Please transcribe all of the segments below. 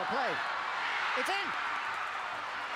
play. It's in.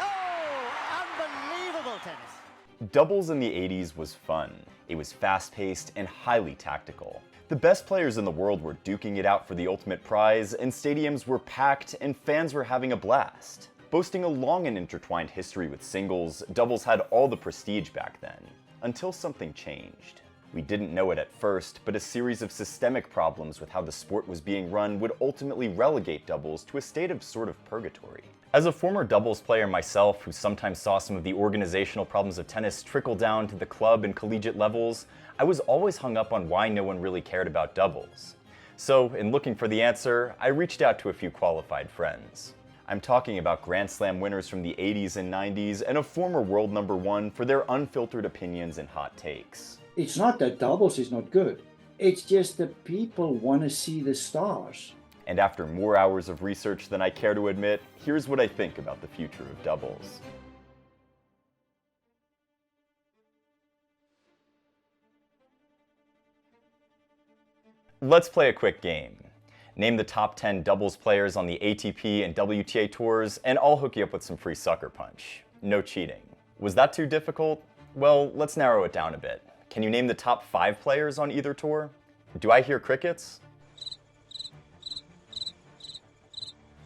Oh, unbelievable tennis. Doubles in the 80s was fun. It was fast-paced and highly tactical. The best players in the world were duking it out for the ultimate prize, and stadiums were packed and fans were having a blast. Boasting a long and intertwined history with singles, doubles had all the prestige back then, until something changed. We didn't know it at first, but a series of systemic problems with how the sport was being run would ultimately relegate doubles to a state of sort of purgatory. As a former doubles player myself, who sometimes saw some of the organizational problems of tennis trickle down to the club and collegiate levels, I was always hung up on why no one really cared about doubles. So, in looking for the answer, I reached out to a few qualified friends. I'm talking about Grand Slam winners from the 80s and 90s and a former world number one for their unfiltered opinions and hot takes. It's not that doubles is not good. It's just that people want to see the stars. And after more hours of research than I care to admit, here's what I think about the future of doubles. Let's play a quick game. Name the top 10 doubles players on the ATP and WTA tours, and I'll hook you up with some free SuckerPunch. No cheating. Was that too difficult? Well, let's narrow it down a bit. Can you name the top 5 players on either tour? Do I hear crickets?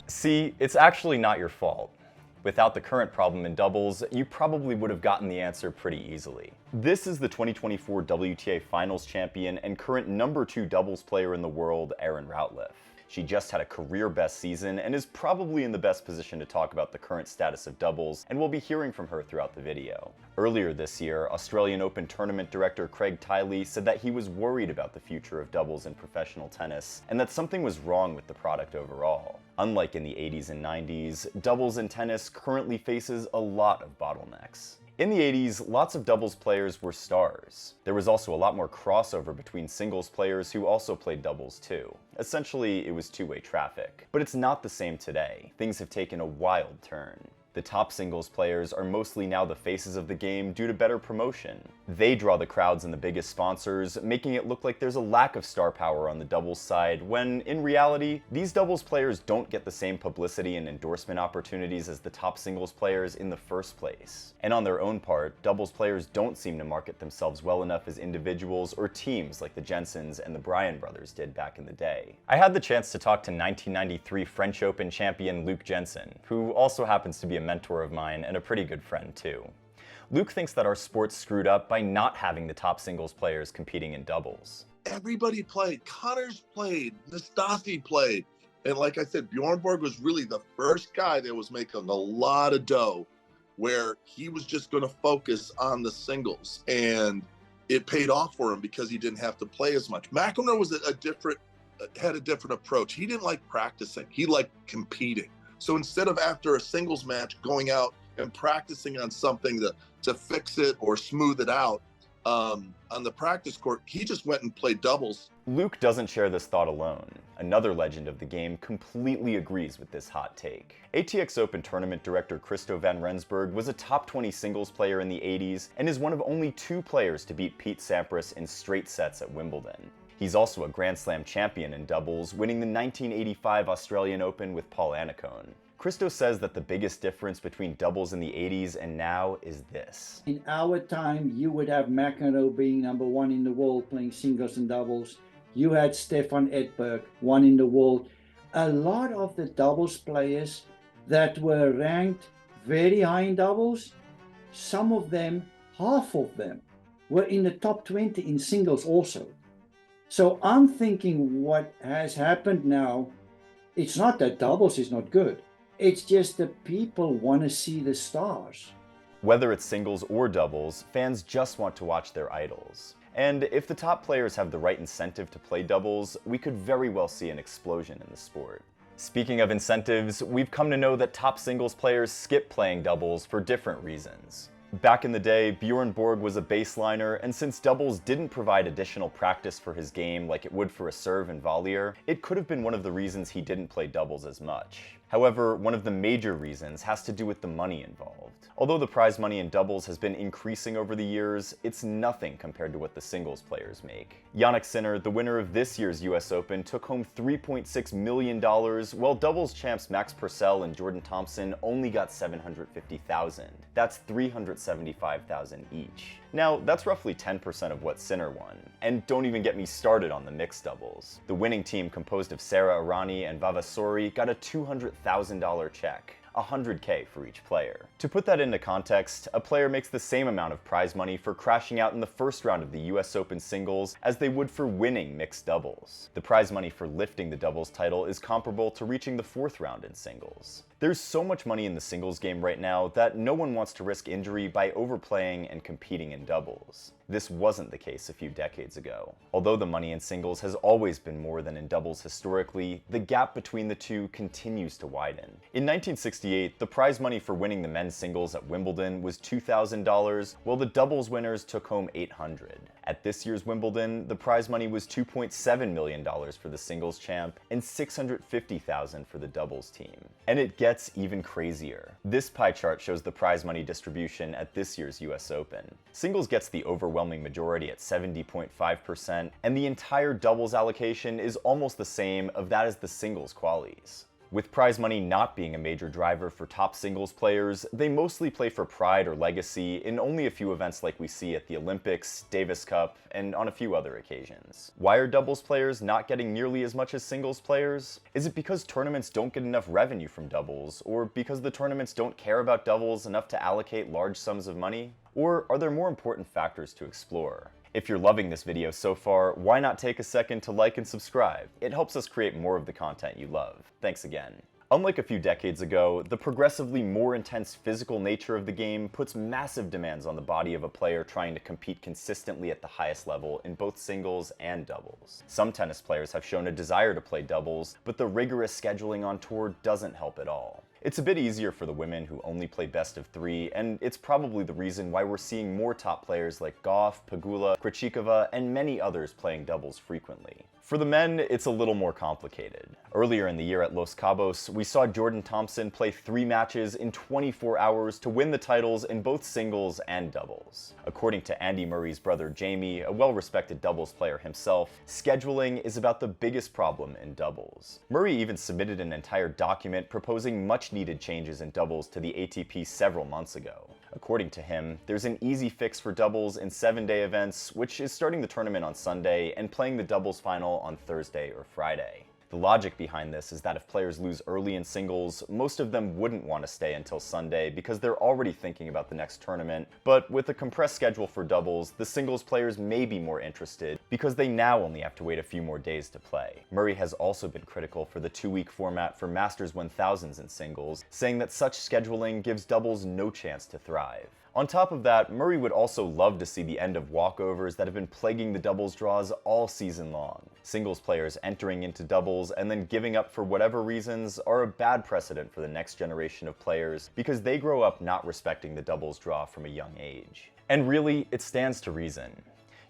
See, it's actually not your fault. Without the current problem in doubles, you probably would have gotten the answer pretty easily. This is the 2024 WTA Finals champion and current number 2 doubles player in the world, Erin Routliffe. She just had a career best season and is probably in the best position to talk about the current status of doubles, and we'll be hearing from her throughout the video. Earlier this year, Australian Open tournament director Craig Tiley said that he was worried about the future of doubles in professional tennis, and that something was wrong with the product overall. Unlike in the 80s and 90s, doubles in tennis currently faces a lot of bottlenecks. In the 80s, lots of doubles players were stars. There was also a lot more crossover between singles players who also played doubles too. Essentially, it was two-way traffic. But it's not the same today. Things have taken a wild turn. The top singles players are mostly now the faces of the game due to better promotion. They draw the crowds and the biggest sponsors, making it look like there's a lack of star power on the doubles side, when, in reality, these doubles players don't get the same publicity and endorsement opportunities as the top singles players in the first place. And on their own part, doubles players don't seem to market themselves well enough as individuals or teams like the Jensens and the Bryan brothers did back in the day. I had the chance to talk to 1993 French Open champion Luke Jensen, who also happens to be a mentor of mine and a pretty good friend too. Luke thinks that our sport's screwed up by not having the top singles players competing in doubles. Everybody played. Connors played. Nastase played. And like I said, Bjorn Borg was really the first guy that was making a lot of dough, where he was just going to focus on the singles. And it paid off for him because he didn't have to play as much. McEnroe was had a different approach. He didn't like practicing. He liked competing. So instead of after a singles match going out and practicing on something to fix it or smooth it out on the practice court, he just went and played doubles. Luke doesn't share this thought alone. Another legend of the game completely agrees with this hot take. ATX Open tournament director Christo van Rensburg was a top 20 singles player in the 80s and is one of only 2 players to beat Pete Sampras in straight sets at Wimbledon. He's also a Grand Slam champion in doubles, winning the 1985 Australian Open with Paul Annacone. Christo says that the biggest difference between doubles in the 80s and now is this. In our time, you would have McEnroe being number 1 in the world playing singles and doubles. You had Stefan Edberg, 1 in the world. A lot of the doubles players that were ranked very high in doubles, some of them, half of them, were in the top 20 in singles also. So I'm thinking what has happened now, it's not that doubles is not good. It's just that people want to see the stars. Whether it's singles or doubles, fans just want to watch their idols. And if the top players have the right incentive to play doubles, we could very well see an explosion in the sport. Speaking of incentives, we've come to know that top singles players skip playing doubles for different reasons. Back in the day, Bjorn Borg was a baseliner, and since doubles didn't provide additional practice for his game like it would for a serve and volleyer, it could have been one of the reasons he didn't play doubles as much. However, one of the major reasons has to do with the money involved. Although the prize money in doubles has been increasing over the years, it's nothing compared to what the singles players make. Jannik Sinner, the winner of this year's US Open, took home $3.6 million, while doubles champs Max Purcell and Jordan Thompson only got $750,000. That's $375,000 each. Now, that's roughly 10% of what Sinner won. And don't even get me started on the mixed doubles. The winning team, composed of Sarah Irani and Vavasori, got a $200,000 check. $100K for each player. To put that into context, a player makes the same amount of prize money for crashing out in the first round of the US Open singles as they would for winning mixed doubles. The prize money for lifting the doubles title is comparable to reaching the fourth round in singles. There's so much money in the singles game right now that no one wants to risk injury by overplaying and competing in doubles. This wasn't the case a few decades ago. Although the money in singles has always been more than in doubles historically, the gap between the two continues to widen. In 1968, the prize money for winning the men's singles at Wimbledon was $2,000, while the doubles winners took home $800. At this year's Wimbledon, the prize money was $2.7 million for the singles champ and $650,000 for the doubles team. And it gets even crazier. This pie chart shows the prize money distribution at this year's US Open. Singles gets the overwhelming majority at 70.5%, and the entire doubles allocation is almost the same of that as the singles qualies. With prize money not being a major driver for top singles players, they mostly play for pride or legacy in only a few events like we see at the Olympics, Davis Cup, and on a few other occasions. Why are doubles players not getting nearly as much as singles players? Is it because tournaments don't get enough revenue from doubles, or because the tournaments don't care about doubles enough to allocate large sums of money? Or are there more important factors to explore? If you're loving this video so far, why not take a second to like and subscribe? It helps us create more of the content you love. Thanks again. Unlike a few decades ago, the progressively more intense physical nature of the game puts massive demands on the body of a player trying to compete consistently at the highest level in both singles and doubles. Some tennis players have shown a desire to play doubles, but the rigorous scheduling on tour doesn't help at all. It's a bit easier for the women who only play best of three, and it's probably the reason why we're seeing more top players like Goff, Pegula, Krejcikova, and many others playing doubles frequently. For the men, it's a little more complicated. Earlier in the year at Los Cabos, we saw Jordan Thompson play 3 matches in 24 hours to win the titles in both singles and doubles. According to Andy Murray's brother Jamie, a well-respected doubles player himself, scheduling is about the biggest problem in doubles. Murray even submitted an entire document proposing much-needed changes in doubles to the ATP several months ago. According to him, there's an easy fix for doubles in 7-day events, which is starting the tournament on Sunday and playing the doubles final on Thursday or Friday. The logic behind this is that if players lose early in singles, most of them wouldn't want to stay until Sunday because they're already thinking about the next tournament, but with a compressed schedule for doubles, the singles players may be more interested because they now only have to wait a few more days to play. Murray has also been critical for the 2-week format for Masters 1000s in singles, saying that such scheduling gives doubles no chance to thrive. On top of that, Murray would also love to see the end of walkovers that have been plaguing the doubles draws all season long. Singles players entering into doubles and then giving up for whatever reasons are a bad precedent for the next generation of players because they grow up not respecting the doubles draw from a young age. And really, it stands to reason.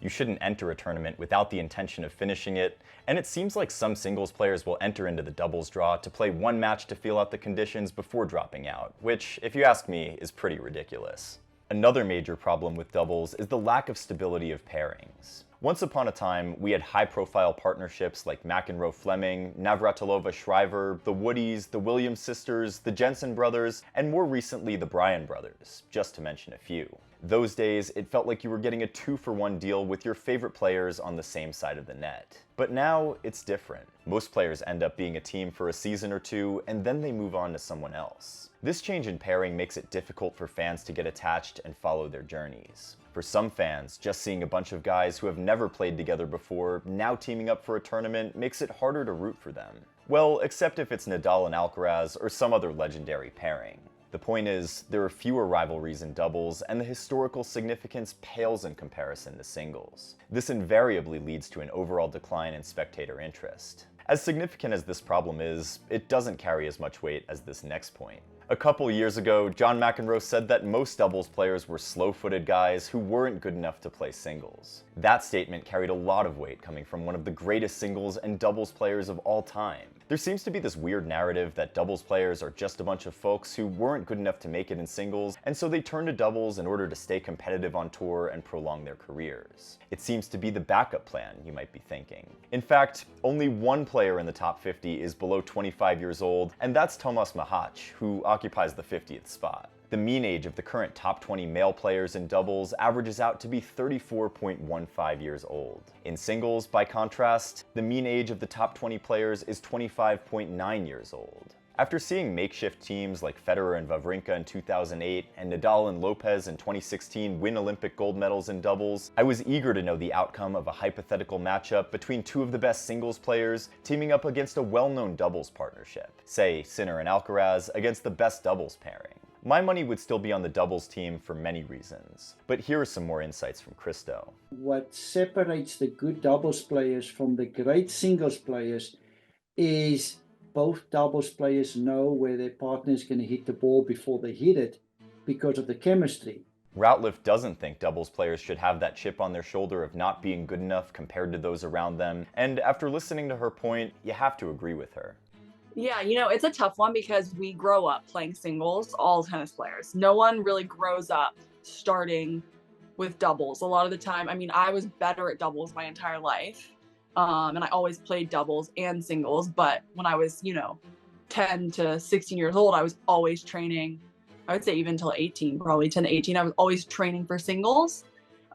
You shouldn't enter a tournament without the intention of finishing it, and it seems like some singles players will enter into the doubles draw to play one match to feel out the conditions before dropping out, which, if you ask me, is pretty ridiculous. Another major problem with doubles is the lack of stability of pairings. Once upon a time, we had high-profile partnerships like McEnroe-Fleming, Navratilova-Shriver, the Woodies, the Williams sisters, the Jensen brothers, and more recently the Bryan brothers, just to mention a few. Those days, it felt like you were getting a 2-for-1 deal with your favorite players on the same side of the net. But now, it's different. Most players end up being a team for a season or two, and then they move on to someone else. This change in pairing makes it difficult for fans to get attached and follow their journeys. For some fans, just seeing a bunch of guys who have never played together before now teaming up for a tournament makes it harder to root for them. Well, except if it's Nadal and Alcaraz or some other legendary pairing. The point is, there are fewer rivalries in doubles, and the historical significance pales in comparison to singles. This invariably leads to an overall decline in spectator interest. As significant as this problem is, it doesn't carry as much weight as this next point. A couple years ago, John McEnroe said that most doubles players were slow-footed guys who weren't good enough to play singles. That statement carried a lot of weight coming from one of the greatest singles and doubles players of all time. There seems to be this weird narrative that doubles players are just a bunch of folks who weren't good enough to make it in singles, and so they turn to doubles in order to stay competitive on tour and prolong their careers. It seems to be the backup plan, you might be thinking. In fact, only one player in the top 50 is below 25 years old, and that's Tomas Machac, who occupies the 50th spot. The mean age of the current top 20 male players in doubles averages out to be 34.15 years old. In singles, by contrast, the mean age of the top 20 players is 25.9 years old. After seeing makeshift teams like Federer and Wawrinka in 2008 and Nadal and Lopez in 2016 win Olympic gold medals in doubles, I was eager to know the outcome of a hypothetical matchup between two of the best singles players teaming up against a well-known doubles partnership, say Sinner and Alcaraz against the best doubles pairing. My money would still be on the doubles team for many reasons, but here are some more insights from Christo. What separates the good doubles players from the great singles players is both doubles players know where their partner is going to hit the ball before they hit it because of the chemistry. Routliffe doesn't think doubles players should have that chip on their shoulder of not being good enough compared to those around them, and after listening to her point, you have to agree with her. Yeah, it's a tough one because we grow up playing singles, all tennis players. No one really grows up starting with doubles. A lot of the time, I was better at doubles my entire life. And I always played doubles and singles. But when I was, 10 to 16 years old, I was always training. I would say even until 18, probably 10 to 18, I was always training for singles.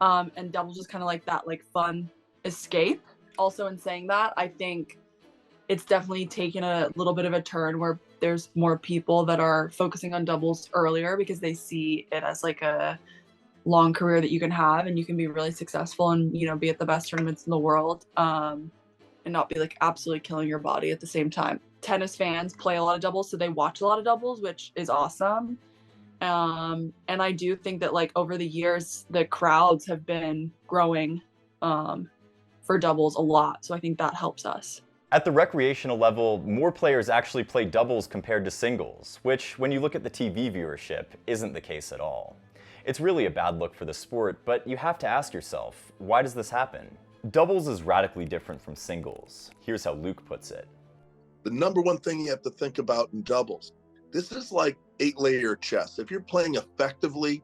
And doubles was kind of like that, fun escape. Also, in saying that, I think it's definitely taken a little bit of a turn where there's more people that are focusing on doubles earlier because they see it as a long career that you can have and you can be really successful and, be at the best tournaments in the world and not be absolutely killing your body at the same time. Tennis fans play a lot of doubles, so they watch a lot of doubles, which is awesome. And I do think that over the years, the crowds have been growing for doubles a lot. So I think that helps us. At the recreational level, more players actually play doubles compared to singles, which, when you look at the TV viewership, isn't the case at all. It's really a bad look for the sport, but you have to ask yourself, why does this happen? Doubles is radically different from singles. Here's how Luke puts it. The number one thing you have to think about in doubles, this is like 8-layer chess. If you're playing effectively,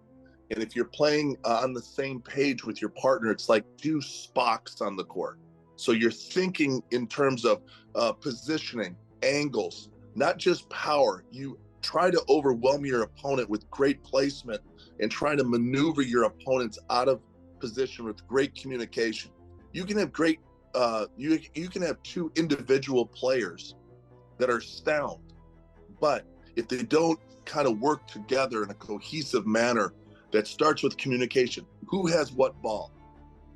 and if you're playing on the same page with your partner, it's like 2 Spocks on the court. So you're thinking in terms of positioning, angles, not just power. You try to overwhelm your opponent with great placement and try to maneuver your opponents out of position with great communication. You can have great, you can have 2 individual players that are sound, but if they don't kind of work together in a cohesive manner that starts with communication, who has what ball?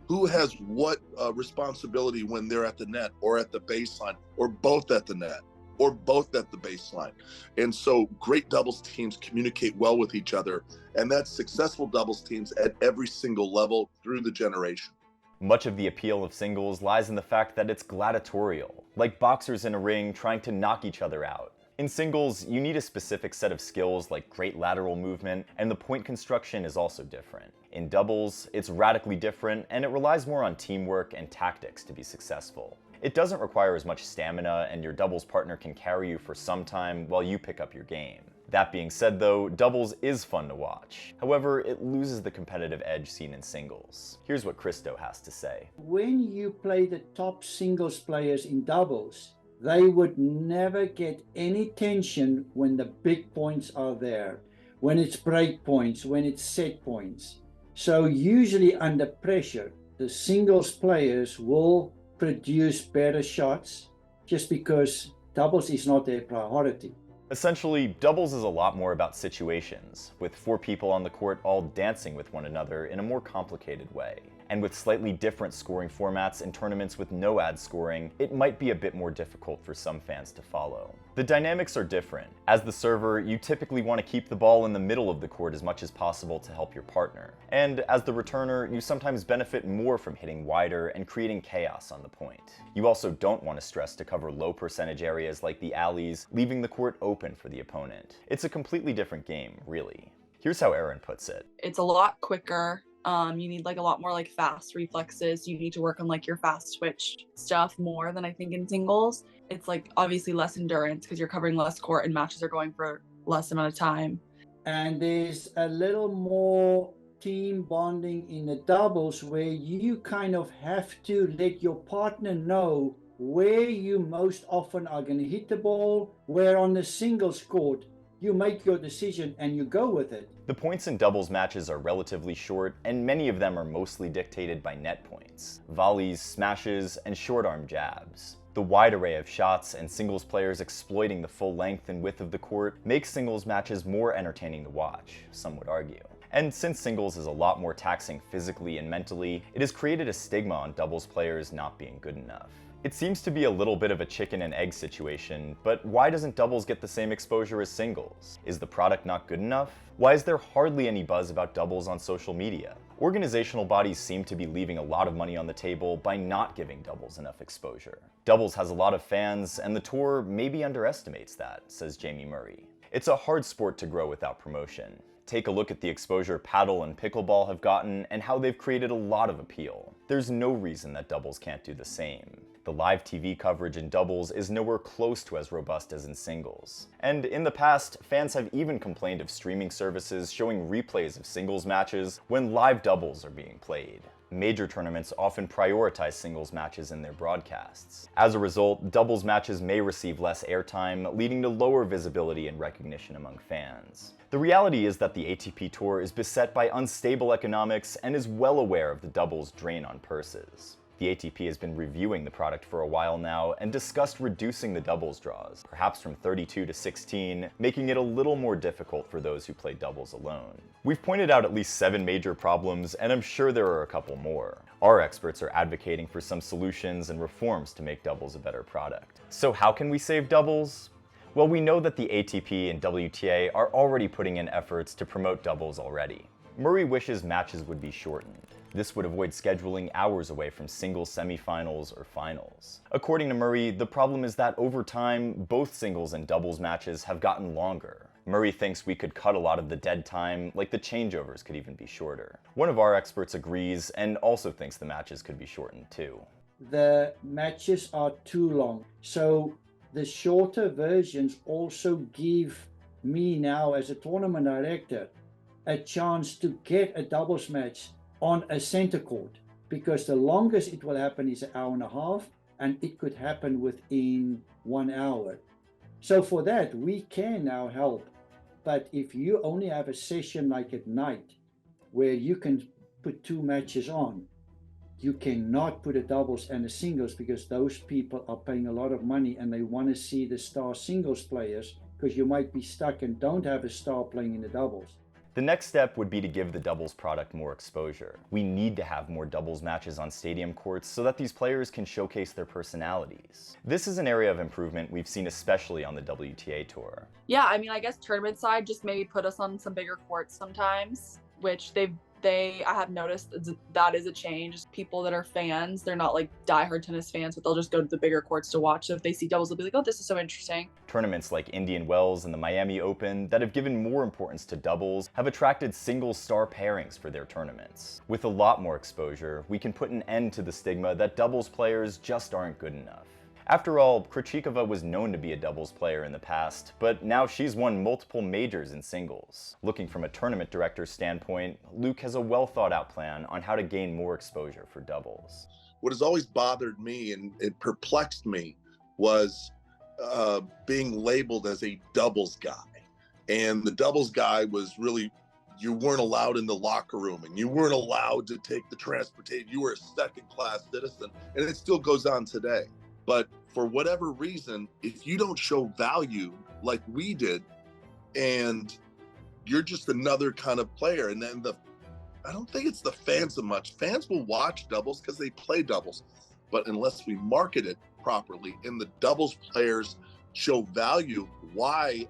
Who has what responsibility when they're at the net or at the baseline or both at the net or both at the baseline? And so great doubles teams communicate well with each other, and that's successful doubles teams at every single level through the generation. Much of the appeal of singles lies in the fact that it's gladiatorial, like boxers in a ring trying to knock each other out. In singles, you need a specific set of skills like great lateral movement, and the point construction is also different. In doubles, it's radically different, and it relies more on teamwork and tactics to be successful. It doesn't require as much stamina, and your doubles partner can carry you for some time while you pick up your game. That being said though, doubles is fun to watch. However, it loses the competitive edge seen in singles. Here's what Christo has to say. When you play the top singles players in doubles, they would never get any tension when the big points are there, when it's break points, when it's set points. So usually under pressure, the singles players will produce better shots just because doubles is not their priority. Essentially, doubles is a lot more about situations, with 4 people on the court all dancing with one another in a more complicated way. And with slightly different scoring formats and tournaments with no ad scoring, it might be a bit more difficult for some fans to follow. The dynamics are different. As the server, you typically want to keep the ball in the middle of the court as much as possible to help your partner. And as the returner, you sometimes benefit more from hitting wider and creating chaos on the point. You also don't want to stress to cover low percentage areas like the alleys, leaving the court open for the opponent. It's a completely different game, really. Here's how Aaron puts it. It's a lot quicker. You need like a lot more like fast reflexes. You need to work on like your fast switch stuff more than I think in singles. It's like obviously less endurance because you're covering less court and matches are going for less amount of time. And there's a little more team bonding in the doubles where you kind of have to let your partner know where you most often are going to hit the ball, where on the singles court you make your decision and you go with it. The points in doubles matches are relatively short, and many of them are mostly dictated by net points, volleys, smashes, and short arm jabs. The wide array of shots and singles players exploiting the full length and width of the court makes singles matches more entertaining to watch, some would argue. And since singles is a lot more taxing physically and mentally, it has created a stigma on doubles players not being good enough. It seems to be a little bit of a chicken and egg situation, but why doesn't doubles get the same exposure as singles? Is the product not good enough? Why is there hardly any buzz about doubles on social media? Organizational bodies seem to be leaving a lot of money on the table by not giving doubles enough exposure. Doubles has a lot of fans, and the tour maybe underestimates that, says Jamie Murray. It's a hard sport to grow without promotion. Take a look at the exposure paddle and pickleball have gotten and how they've created a lot of appeal. There's no reason that doubles can't do the same. The live TV coverage in doubles is nowhere close to as robust as in singles. And in the past, fans have even complained of streaming services showing replays of singles matches when live doubles are being played. Major tournaments often prioritize singles matches in their broadcasts. As a result, doubles matches may receive less airtime, leading to lower visibility and recognition among fans. The reality is that the ATP Tour is beset by unstable economics and is well aware of the doubles' drain on purses. The ATP has been reviewing the product for a while now and discussed reducing the doubles draws, perhaps from 32 to 16, making it a little more difficult for those who play doubles alone. We've pointed out at least 7 major problems, and I'm sure there are a couple more. Our experts are advocating for some solutions and reforms to make doubles a better product. So how can we save doubles? Well, we know that the ATP and WTA are already putting in efforts to promote doubles already. Murray wishes matches would be shortened. This would avoid scheduling hours away from singles semifinals or finals. According to Murray, the problem is that over time, both singles and doubles matches have gotten longer. Murray thinks we could cut a lot of the dead time, like the changeovers could even be shorter. One of our experts agrees and also thinks the matches could be shortened too. The matches are too long. So the shorter versions also give me now as a tournament director a chance to get a doubles match on a center court, because the longest it will happen is an hour and a half, and it could happen within 1 hour. So for that, we can now help. But if you only have a session like at night, where you can put 2 matches on, you cannot put a doubles and a singles, because those people are paying a lot of money and they want to see the star singles players, because you might be stuck and don't have a star playing in the doubles. The next step would be to give the doubles product more exposure. We need to have more doubles matches on stadium courts so that these players can showcase their personalities. This is an area of improvement we've seen especially on the WTA Tour. Yeah, I mean, I guess tournament side, just maybe put us on some bigger courts sometimes, which I have noticed that is a change. People that are fans, they're not like diehard tennis fans, but they'll just go to the bigger courts to watch. So if they see doubles, they'll be like, oh, this is so interesting. Tournaments like Indian Wells and the Miami Open that have given more importance to doubles have attracted single star pairings for their tournaments. With a lot more exposure, we can put an end to the stigma that doubles players just aren't good enough. After all, Krejcikova was known to be a doubles player in the past, but now she's won multiple majors in singles. Looking from a tournament director's standpoint, Luke has a well-thought-out plan on how to gain more exposure for doubles. What has always bothered me and it perplexed me was being labeled as a doubles guy. And the doubles guy was really, you weren't allowed in the locker room and you weren't allowed to take the transportation. You were a second-class citizen, and it still goes on today. But for whatever reason, if you don't show value like we did, and you're just another kind of player, and then I don't think it's the fans so much. Fans will watch doubles because they play doubles, but unless we market it properly and the doubles players show value, why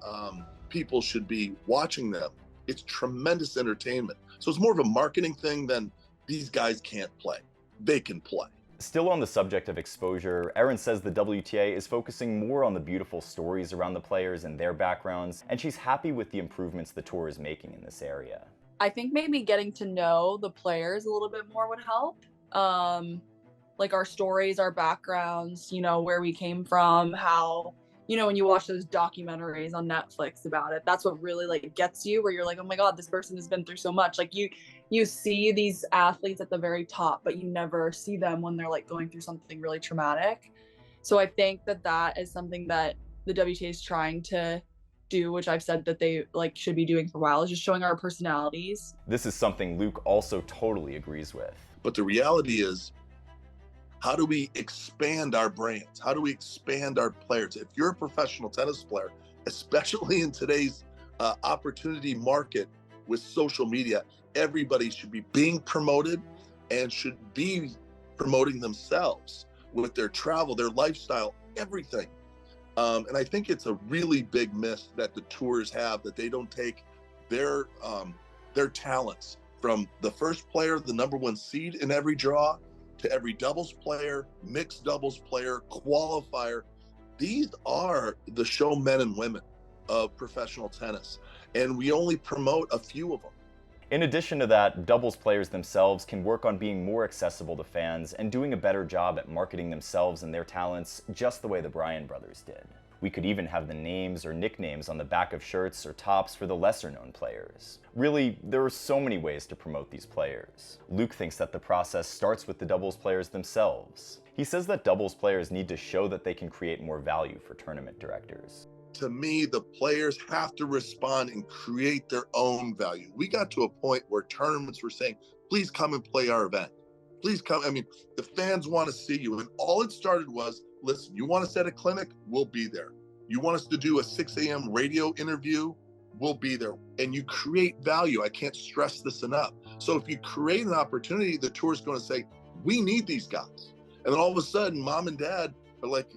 people should be watching them, it's tremendous entertainment. So it's more of a marketing thing than these guys can't play. They can play. Still on the subject of exposure, Erin says the WTA is focusing more on the beautiful stories around the players and their backgrounds, and she's happy with the improvements the tour is making in this area. I think maybe getting to know the players a little bit more would help. Like our stories, our backgrounds, you know, where we came from, how, you know, when you watch those documentaries on Netflix about it, that's what really like gets you, where you're like, oh my God, this person has been through so much. Like you see these athletes at the very top, but you never see them when they're like going through something really traumatic. So I think that that is something that the WTA is trying to do, which I've said that they like should be doing for a while, is just showing our personalities. This is something Luke also totally agrees with. But the reality is, how do we expand our brands? How do we expand our players? If you're a professional tennis player, especially in today's opportunity market with social media, everybody should be being promoted and should be promoting themselves with their travel, their lifestyle, everything. And I think it's a really big myth that the tours have, that they don't take their talents from the first player, the #1 seed in every draw, to every doubles player, mixed doubles player, qualifier. These are the showmen and women of professional tennis, and we only promote a few of them. In addition to that, doubles players themselves can work on being more accessible to fans and doing a better job at marketing themselves and their talents just the way the Bryan brothers did. We could even have the names or nicknames on the back of shirts or tops for the lesser-known players. Really, there are so many ways to promote these players. Luke thinks that the process starts with the doubles players themselves. He says that doubles players need to show that they can create more value for tournament directors. To me, the players have to respond and create their own value. We got to a point where tournaments were saying, please come and play our event. Please come. I mean, the fans want to see you. And all it started was, listen, you want to set a clinic? We'll be there. You want us to do a 6 a.m. radio interview? We'll be there. And you create value. I can't stress this enough. So if you create an opportunity, the tour is going to say, we need these guys. And then all of a sudden, mom and dad are like,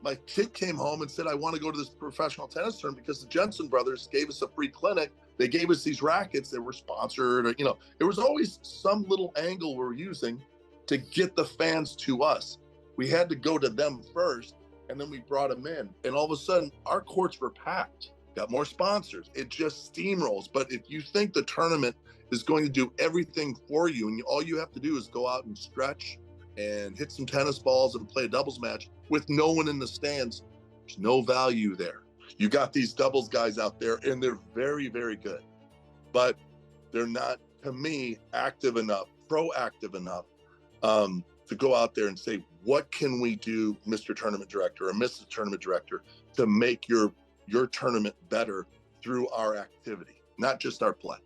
my kid came home and said, I want to go to this professional tennis tournament because the Jensen brothers gave us a free clinic. They gave us these rackets that were sponsored. Or, you know, there was always some little angle we're using to get the fans to us. We had to go to them first, and then we brought them in. And all of a sudden, our courts were packed. Got more sponsors. It just steamrolls. But if you think the tournament is going to do everything for you, and all you have to do is go out and stretch and hit some tennis balls and play a doubles match with no one in the stands, there's no value there. You got these doubles guys out there, and they're very, very good. But they're not, to me, active enough, proactive enough to go out there and say, what can we do, Mr. Tournament Director or Mrs. Tournament Director, to make your tournament better through our activity, not just our play.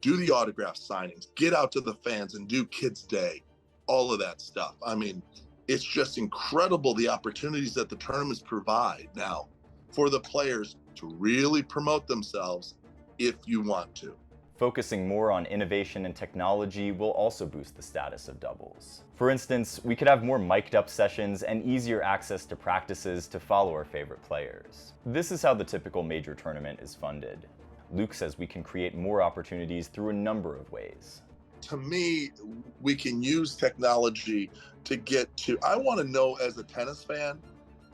Do the autograph signings, get out to the fans and do Kids Day, all of that stuff. I mean, it's just incredible the opportunities that the tournaments provide now for the players to really promote themselves if you want to. Focusing more on innovation and technology will also boost the status of doubles. For instance, we could have more mic'd up sessions and easier access to practices to follow our favorite players. This is how the typical major tournament is funded. Luke says we can create more opportunities through a number of ways. To me, we can use technology to get to, I want to know as a tennis fan,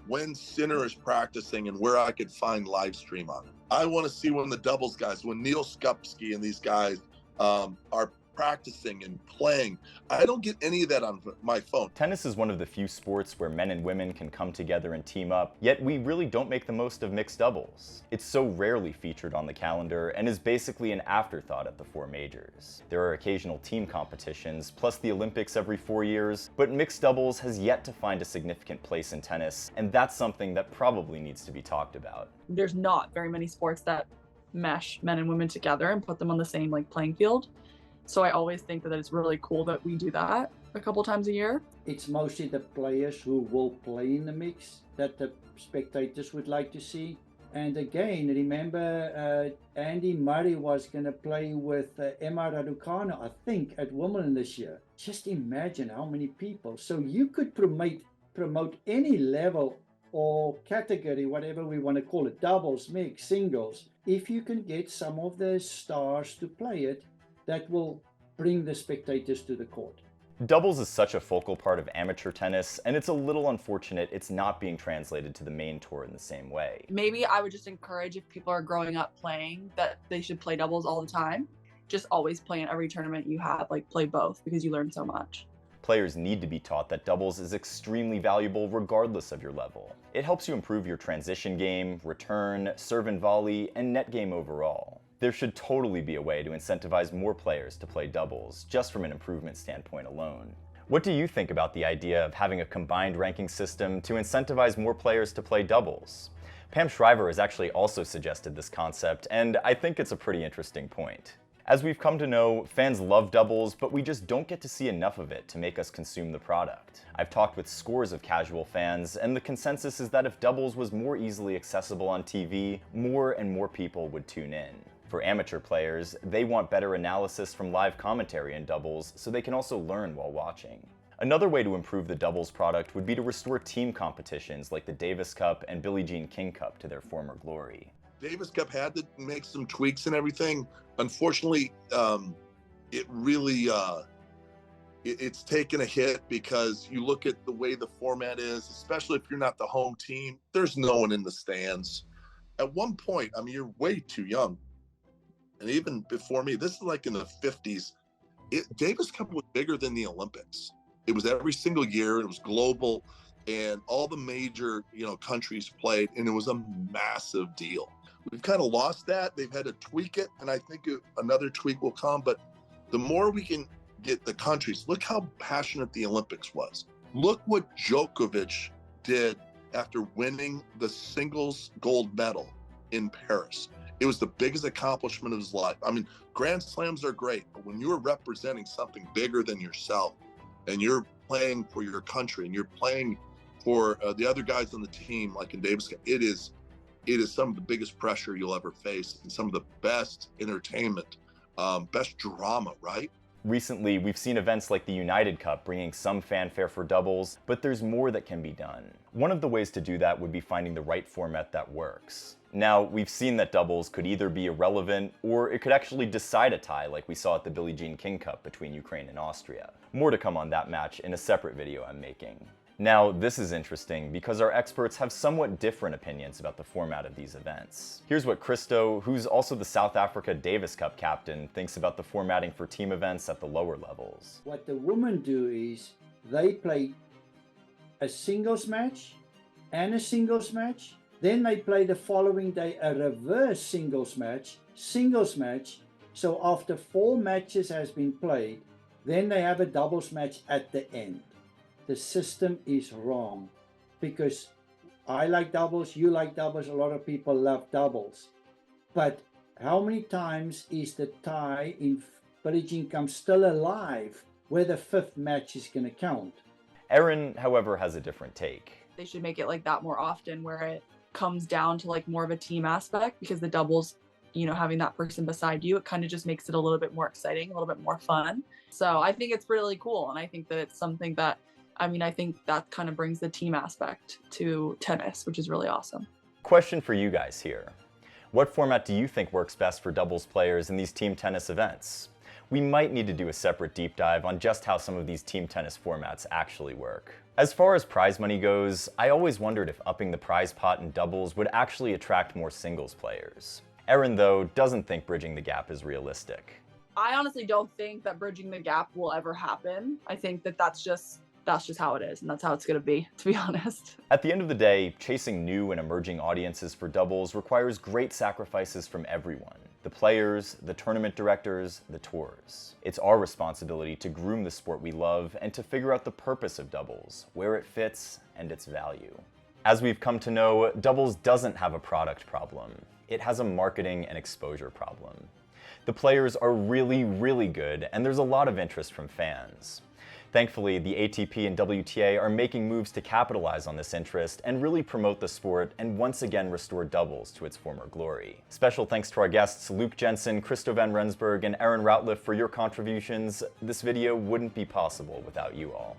when Sinner is practicing and where I could find live stream on it. I want to see when the doubles guys, when Neil Skupski and these guys are practicing and playing. I don't get any of that on my phone. Tennis is one of the few sports where men and women can come together and team up, yet we really don't make the most of mixed doubles. It's so rarely featured on the calendar and is basically an afterthought at the four majors. There are occasional team competitions, plus the Olympics every 4 years, but mixed doubles has yet to find a significant place in tennis, and that's something that probably needs to be talked about. There's not very many sports that mesh men and women together and put them on the same playing field. So I always think that it's really cool that we do that a couple times a year. It's mostly the players who will play in the mix that the spectators would like to see. And again, remember, Andy Murray was going to play with Emma Raducanu, I think, at Wimbledon this year. Just imagine how many people. So you could promote any level or category, whatever we want to call it, doubles, mix, singles. If you can get some of the stars to play it, that will bring the spectators to the court. Doubles is such a focal part of amateur tennis, and it's a little unfortunate it's not being translated to the main tour in the same way. Maybe I would just encourage, if people are growing up playing, that they should play doubles all the time. Just always play in every tournament you have, like play both, because you learn so much. Players need to be taught that doubles is extremely valuable regardless of your level. It helps you improve your transition game, return, serve and volley, and net game overall. There should totally be a way to incentivize more players to play doubles, just from an improvement standpoint alone. What do you think about the idea of having a combined ranking system to incentivize more players to play doubles? Pam Shriver has actually also suggested this concept, and I think it's a pretty interesting point. As we've come to know, fans love doubles, but we just don't get to see enough of it to make us consume the product. I've talked with scores of casual fans, and the consensus is that if doubles was more easily accessible on TV, more and more people would tune in. For amateur players, they want better analysis from live commentary in doubles so they can also learn while watching. Another way to improve the doubles product would be to restore team competitions like the Davis Cup and Billie Jean King Cup to their former glory. Davis Cup had to make some tweaks and everything. Unfortunately, it really it's taken a hit, because you look at the way the format is, especially if you're not the home team, there's no one in the stands. At one point, I mean, you're way too young. And even before me, this is like in the 50s, Davis Cup was bigger than the Olympics. It was every single year, it was global, and all the major, countries played, and it was a massive deal. We've kind of lost that. They've had to tweak it, and I think another tweak will come. But the more we can get the countries, look how passionate the Olympics was. Look what Djokovic did after winning the singles gold medal in Paris. It was the biggest accomplishment of his life. I mean, Grand Slams are great, but when you're representing something bigger than yourself, and you're playing for your country, and you're playing for the other guys on the team, like in Davis Cup, it is some of the biggest pressure you'll ever face, and some of the best entertainment, best drama, right? Recently, we've seen events like the United Cup bringing some fanfare for doubles, but there's more that can be done. One of the ways to do that would be finding the right format that works. Now, we've seen that doubles could either be irrelevant, or it could actually decide a tie like we saw at the Billie Jean King Cup between Ukraine and Austria. More to come on that match in a separate video I'm making. Now, this is interesting because our experts have somewhat different opinions about the format of these events. Here's what Christo, who's also the South Africa Davis Cup captain, thinks about the formatting for team events at the lower levels. What the women do is they play a singles match and a singles match. Then they play the following day a reverse singles match. So after 4 matches has been played, then they have a doubles match at the end. The system is wrong, because I like doubles, you like doubles, a lot of people love doubles. But how many times is the tie in Billie Jean Cup still alive where the 5th match is going to count? Erin, however, has a different take. They should make it like that more often, where it comes down to like more of a team aspect, because the doubles, having that person beside you, it kind of just makes it a little bit more exciting, a little bit more fun. So I think it's really cool, and I think that it's something that, I think that kind of brings the team aspect to tennis, which is really awesome. Question for you guys here. What format do you think works best for doubles players in these team tennis events? We might need to do a separate deep dive on just how some of these team tennis formats actually work. As far as prize money goes, I always wondered if upping the prize pot in doubles would actually attract more singles players. Erin, though, doesn't think bridging the gap is realistic. I honestly don't think that bridging the gap will ever happen. I think that that's just how it is, and that's how it's going to be, to be honest. At the end of the day, chasing new and emerging audiences for doubles requires great sacrifices from everyone. The players, the tournament directors, the tours. It's our responsibility to groom the sport we love and to figure out the purpose of doubles, where it fits, and its value. As we've come to know, doubles doesn't have a product problem. It has a marketing and exposure problem. The players are really, really good, and there's a lot of interest from fans. Thankfully, the ATP and WTA are making moves to capitalize on this interest and really promote the sport and once again restore doubles to its former glory. Special thanks to our guests Luke Jensen, Christo van Rensburg, and Aaron Routliff for your contributions. This video wouldn't be possible without you all.